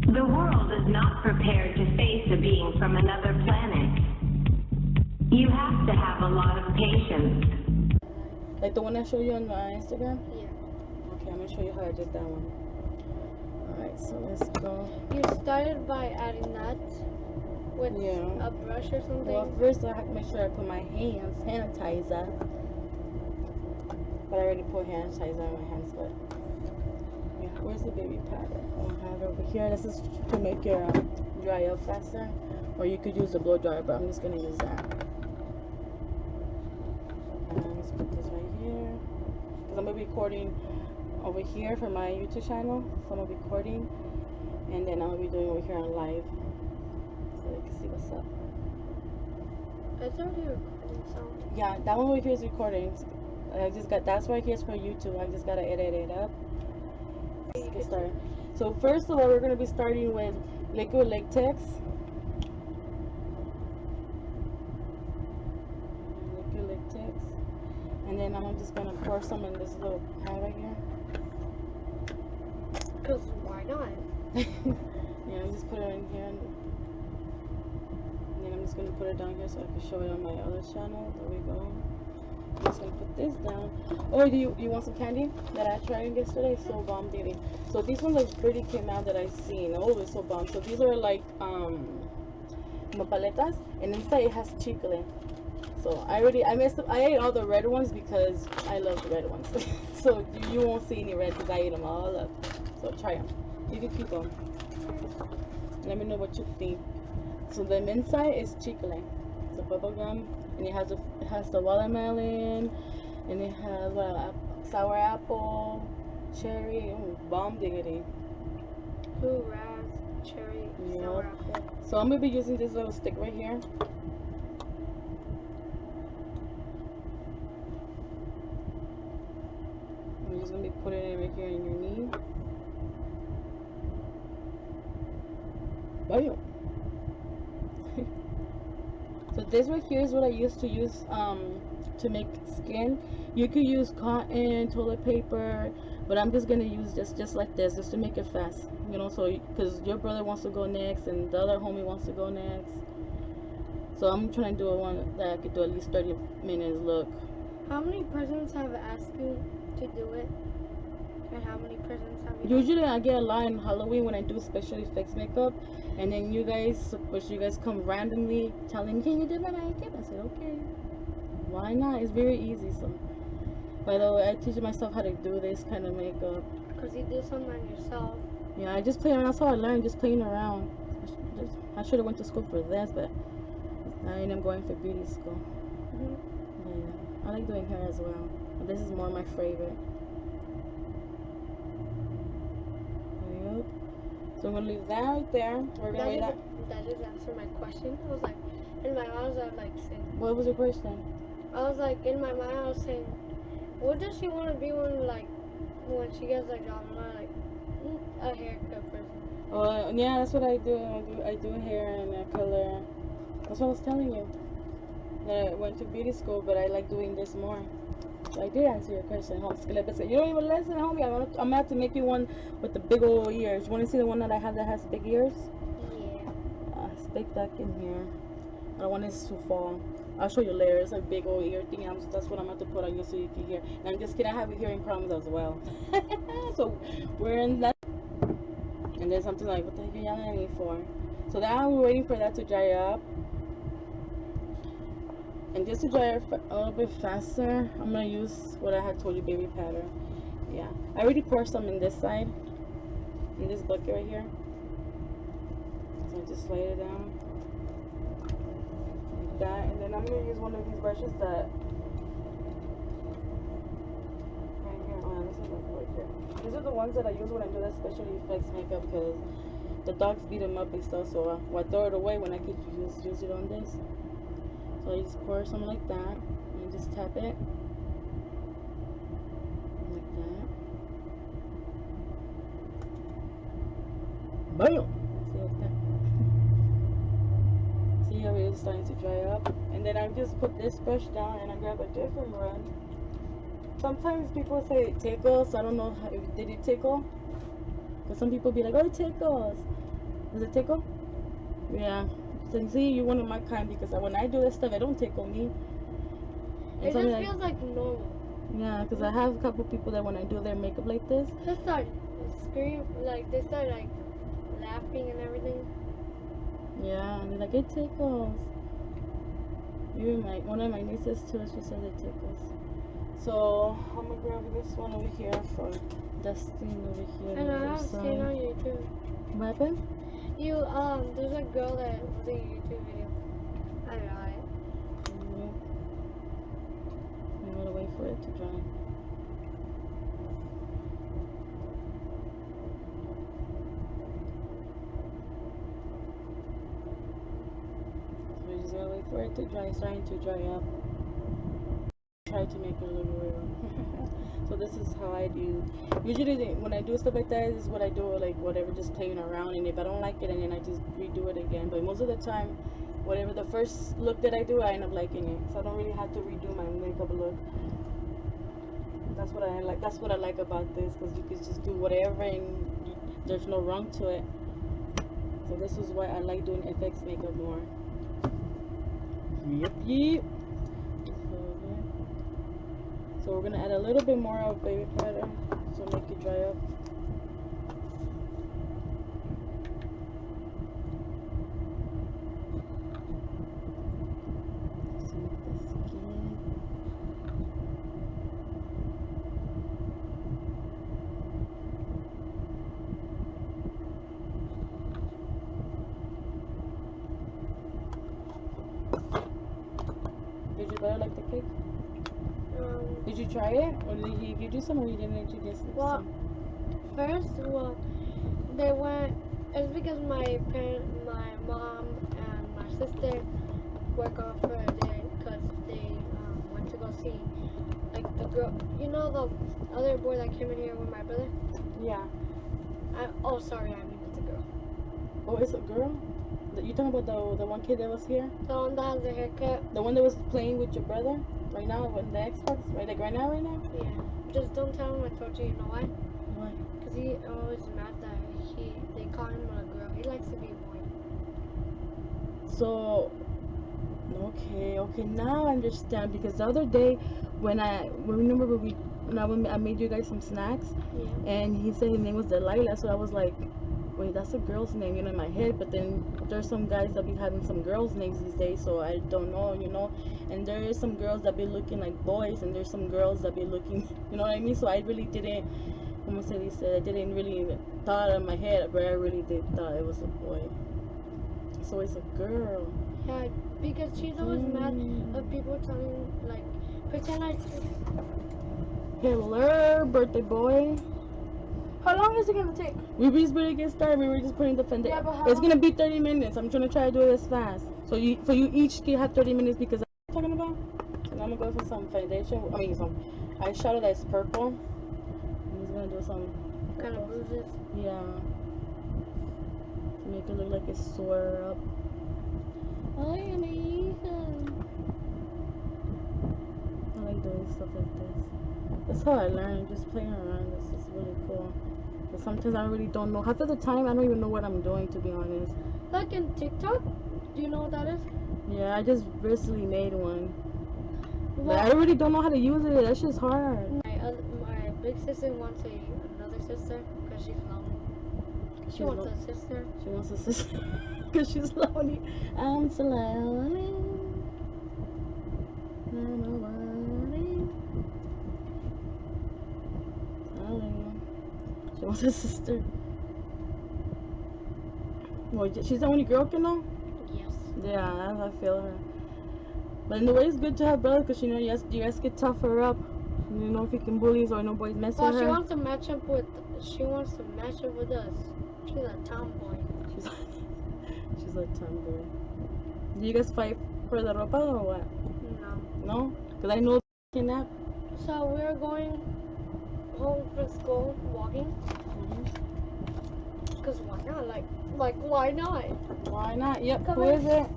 The world is not prepared to face a being from another planet. You have to have a lot of patience. Like the one I showed you on my Instagram? Yeah. Okay, I'm gonna show you how I did that one. Alright, so let's go. You started by adding that with a brush or something? Well, first I have to make sure I put my hands sanitizer. But I already put hand sanitizer on my hands, but yeah, where's the baby powder? I have it over here. This is to make your dry up faster. Or you could use the blow dryer, but I'm just gonna use that. Let's put this right here. Because I'm gonna be recording over here for my YouTube channel. So I'm gonna be recording. And then I'm gonna be doing over here on live. So you can see what's up. It's already recording, so. Yeah, that one over here is recording. I just got, that's right here is for YouTube. I just gotta edit it up. Let's get started. So first of all, we're gonna be starting with liquid latex. Liquid latex. And then I'm just gonna pour some in this little pan right here. Cause why not? Yeah, just put it in here. And then I'm just gonna put it down here so I can show it on my other channel. There we go. I'm just gonna put this down. Oh, do you want some candy that I tried yesterday? So bomb dating. So these ones that pretty came out that I seen. Oh, it's so bomb. So these are like paletas, and inside it has chicle. So I messed up. I ate all the red ones because I love the red ones. So you won't see any red because I ate them all up. So try them. You can keep them. Let me know what you think. So the inside is chicle. It's a bubble gum. And it has the watermelon, and it has sour apple, cherry, bomb diggity. Ooh, raz, cherry, sour apple. So I'm gonna be using this little stick right here. I'm just gonna be putting it right here in your knee. Bam. So this right here is what I used to use to make skin. You could use cotton, toilet paper, but I'm just gonna use this just like this, just to make it fast. You know, so because your brother wants to go next and the other homie wants to go next. So I'm trying to do one that I could do at least 30 minutes. Look. How many persons have asked you to do it? And how many persons have you? Usually I get a lot on Halloween when I do special effects makeup, and then you guys come randomly telling me, can you do my makeup? I said, okay, why not? It's very easy. So by the way, I teach myself how to do this kind of makeup. Because you do something on yourself. Yeah, I just play around. That's how I learned, just playing around. I should have went to school for this, but I am going for beauty school. Yeah, I like doing hair as well. But this is more my favorite. So I'm gonna leave that right there. We're gonna wait that. That just answered my question. I was like, in my mind, I was like saying. What was your question? I was like, in my mind, I was saying, what does she want to be when she gets a job? I'm not like a haircut person. Oh yeah, that's what I do. I do hair and color. That's what I was telling you. That I went to beauty school, but I like doing this more. So I did answer your question, homie. You don't even listen, homie. I'm gonna have to make you one with the big old ears. You want to see the one that I have that has big ears? Yeah. Stick that in here. I don't want this to fall. I'll show you later. It's a big old ear thing. That's what I'm going to put on you so you can hear. And I'm just kidding. I have hearing problems as well. So we're in that. And then something like, what the heck are you yelling at me for? So now we're waiting for that to dry up. And just to dry it a little bit faster, I'm going to use what I had told you, baby powder. Yeah. I already poured some in this side. In this bucket right here. So I just slide it down. Like that. And then I'm going to use one of these brushes that... Right here. Oh, this is right here. These are the ones that I use when I do that special effects makeup because the dogs beat them up and stuff. So I throw it away when I could use it on this. So I just pour some like that and just tap it like that. Bam! See like that. See how it is starting to dry up, and then I just put this brush down and I grab a different brush. Sometimes people say it tickles. So I don't know did it tickle? Because some people be like, oh, it tickles. Does it tickle? Yeah. So see, you're one of my kind because when I do this stuff, it don't tickle me. It just feels like normal. Yeah, because I have a couple people that when I do their makeup like this, they start screaming, like they start like laughing and everything. Yeah, and they're like, it tickles. Even one of my nieces too, she said it tickles. So I'm gonna grab this one over here for Dustin over here. And I have seen on YouTube. What happened? There's a girl that was in a YouTube video. I got it. I'm gonna wait for it to dry. So we just gotta wait for it to dry. It's starting to dry up. Try to make it look real. So this is how I do. Usually when I do stuff like that, this is what I do, like whatever, just playing around, and if I don't like it, and then I just redo it again. But most of the time, whatever the first look that I do, I end up liking it. So I don't really have to redo my makeup look. That's what I like. That's what I like about this, because you can just do whatever and there's no wrong to it. So this is why I like doing FX makeup more. Yep. So we're gonna add a little bit more of baby powder, so make it dry up. Did your brother like the cake? Did you try it, or did he give you some, or he didn't introduce you? Well, first, they went. It's because my mom and my sister were gone for a day because they went to go see like the girl. You know the other boy that came in here with my brother? Yeah. Sorry, I mean it's a girl. Oh, it's a girl? You talking about the one kid that was here? The one that has the haircut. The one that was playing with your brother right now on the Xbox? Like right now? Yeah. Just don't tell him I told you. You know why? Why? Because he always mad that they call him a girl. He likes to be a boy. So, okay, now I understand, because the other day when I made you guys some snacks, Yeah. and he said his name was Delilah, so I was like, wait, that's a girl's name, in my head. But then there's some guys that be having some girls' names these days, so I don't know, and there is some girls that be looking like boys, and there's some girls that be looking, you know what I mean? So I really didn't, I didn't really thought in my head, but I really did thought it was a boy. So it's a girl. Yeah, because she's always mad of people telling, like, pretend like... Hello, birthday boy. How long is it going to take? We just really get started. We were just putting the foundation. Yeah, but it's going to be 30 minutes. I'm trying to try to do it as fast. So you each can have 30 minutes, because I'm talking about. And I'm going to go for some foundation. Some eyeshadow that's purple. I'm just going to do some kind of bruises. Yeah. To make it look like it's sore up. I like doing stuff like this. That's how I learn, just playing around. This is really cool. But sometimes I really don't know. Half of the time, I don't even know what I'm doing, to be honest. Like in TikTok? Do you know what that is? Yeah, I just recently made one. But I really don't know how to use it. That's just hard. My big sister wants another sister because she's lonely. She wants a sister. She wants a sister because she's lonely. I'm so lonely. She wants a sister. Well, she's the only girl, Yes. Yeah, I feel her. But in a way, it's good to have brothers, because you guys get tougher up. If you can bullies or no boys mess with her. She wants to match up with us. She's a tomboy. She's a tomboy. Do you guys fight for the ropa or what? No? Because I know kidnap. So we're going home from school walking. Because why not? Like why not? Why not? Yep. Come Who in. is it?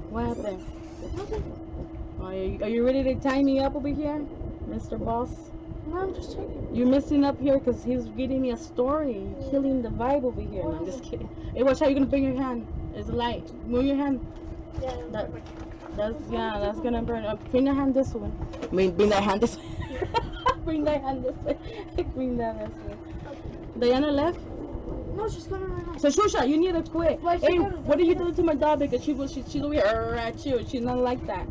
What happened? Nothing. Are you ready to tie me up over here, Mr. Boss? No, I'm just checking. You're messing up here because he's getting me a story. Killing the vibe over here. No, I'm just kidding. Hey, watch how you're gonna bring your hand. It's light. Move your hand. Yeah, That's gonna burn up. Bring that hand this way. Bring that hand this way. Bring that hand this way. Bring that this way. Diana left. No, she's coming right now. So Shusha, you need to quit. Why, Hey, she gotta- what are you doing to my dog? Because she's over here at you. She's not like that.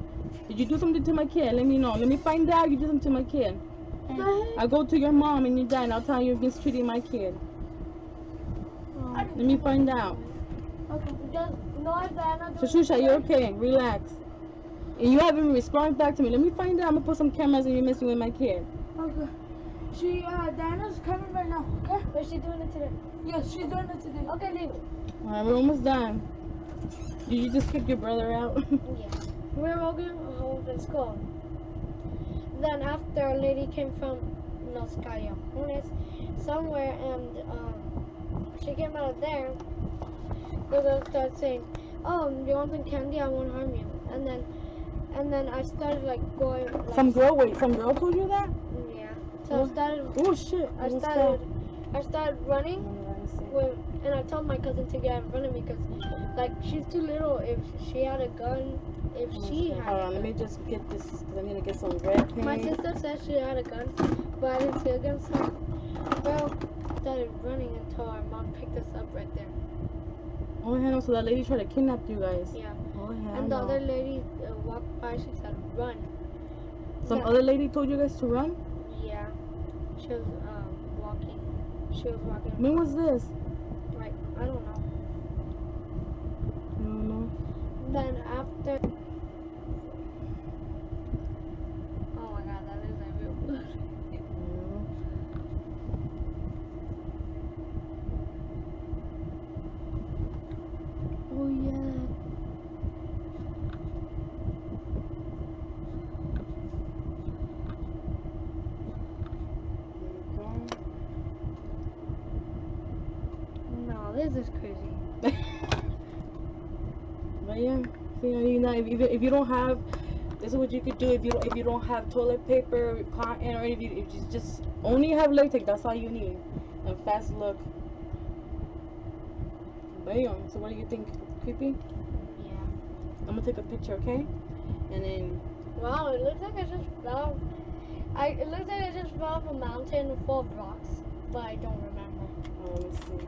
Did you do something to my kid? Let me know. Let me find out you did something to my kid. I'll go to your mom and your dad and I'll tell you you're mistreating my kid. Let me find out. Okay, just no, Diana. So Shusha, you're okay. Relax. And you haven't responded back to me. Let me find out. I'm gonna put some cameras and you're messing with my kid. Okay. Diana's coming right now. Okay. Is she doing it today? Yes, she's doing it today. Okay, leave it. Alright, we're almost done. Did you just kick your brother out? Yeah. We're walking home from school. Then after a lady came from Los Callejones somewhere, and she came out of there. The girl started saying, "Oh, you want some candy? I won't harm you." And then I started like going. Like, Some girl told you that? Yeah. So I started. Oh shit. I started running. And I told my cousin to get running because, like, she's too little. If she had a gun, Hold on, let me just get this because I need to get some red paint. My sister said she had a gun, but I didn't see a gun, so well, started running until our mom picked us up right there. Oh hell, so that lady tried to kidnap you guys. Yeah. Oh hell. And the other lady walked by. She said, "Run." Some other lady told you guys to run? Yeah. She was walking. She was walking. When was this? Right. I don't know. I don't know. Then after. Oh my God, that is like real blood. Oh yeah. No, this is crazy. But yeah, see, you know, if you don't have, this is what you could do. If you don't have toilet paper, cotton, or if you just only have latex, that's all you need. And fast look. Bam. So what do you think? Creepy? Yeah. I'm gonna take a picture, okay? And then. Wow, it looks like I just fell. It looks like I just fell off a mountain full of rocks, but I don't remember. Let me see.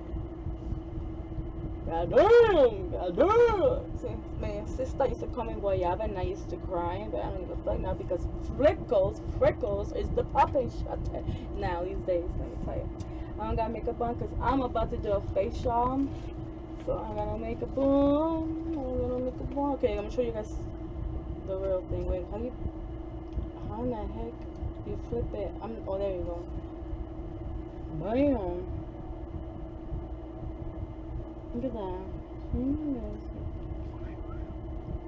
Goddamn. See, my sister used to come in Guayaba and I used to cry, but I don't give a fuck now because freckles is the popping shot now these days. Let me tell you, I don't got makeup on because I'm about to do a facial, so I got no makeup on. Okay, I'm gonna show you guys the real thing. Wait, how in the heck you flip it? Oh, there you go. Bam. Look at that.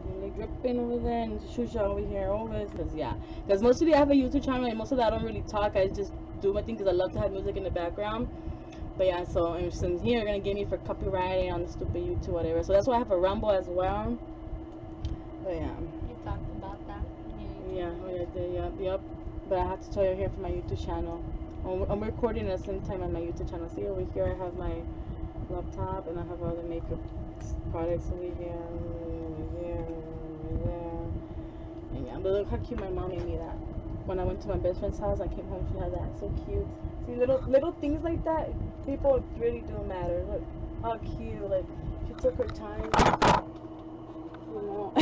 Really dripping over there and Shusha over here. Because mostly I have a YouTube channel and most of that I don't really talk. I just do my thing because I love to have music in the background. But yeah, so and since here you're gonna get me for copywriting on the stupid YouTube whatever. So that's why I have a Rumble as well. But yeah. You talked about that. Yeah, yep. But I have to tell you here for my YouTube channel. I'm recording at the same time on my YouTube channel. See over here I have my laptop and I have other makeup products over here. And yeah, but look how cute my mom made me that. When I went to my best friend's house, I came home, she had that. So cute. See, little things like that, people really do matter. Look how cute. Like, she took her time. You know.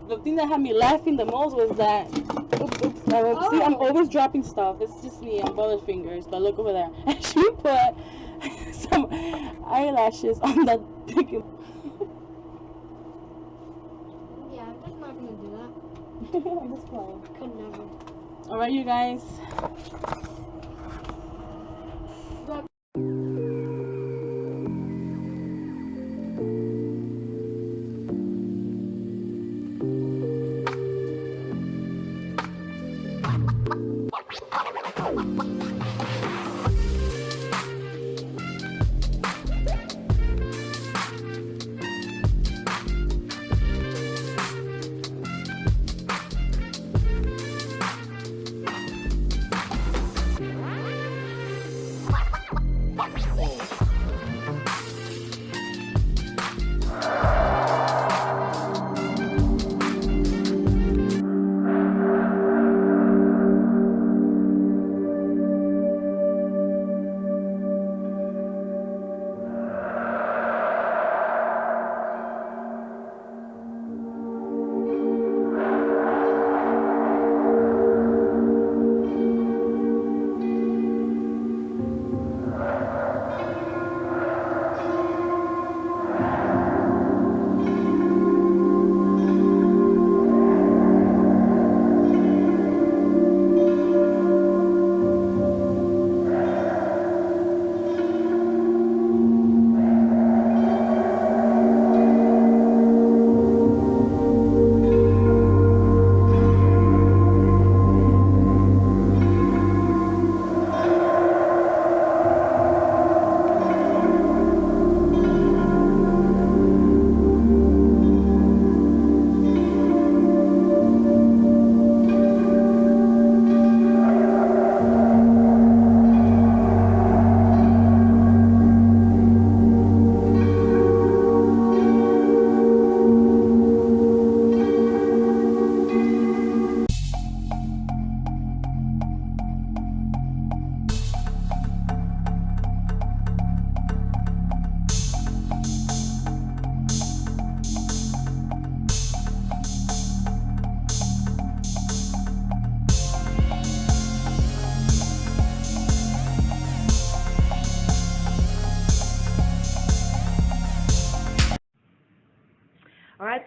The thing that had me laughing the most was that. Oops. See, I'm always dropping stuff. It's just me on both fingers. But look over there. And she put some eyelashes on that thing. Yeah, I'm just not gonna do that. I'm just playing. Could never. Alright, you guys.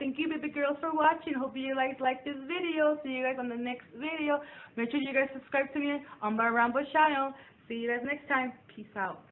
thank you, baby girls, for watching. Hope you guys like this video. See you guys on the next video. Make sure you guys subscribe to me on Marisreviewchannel. See you guys next time. Peace out.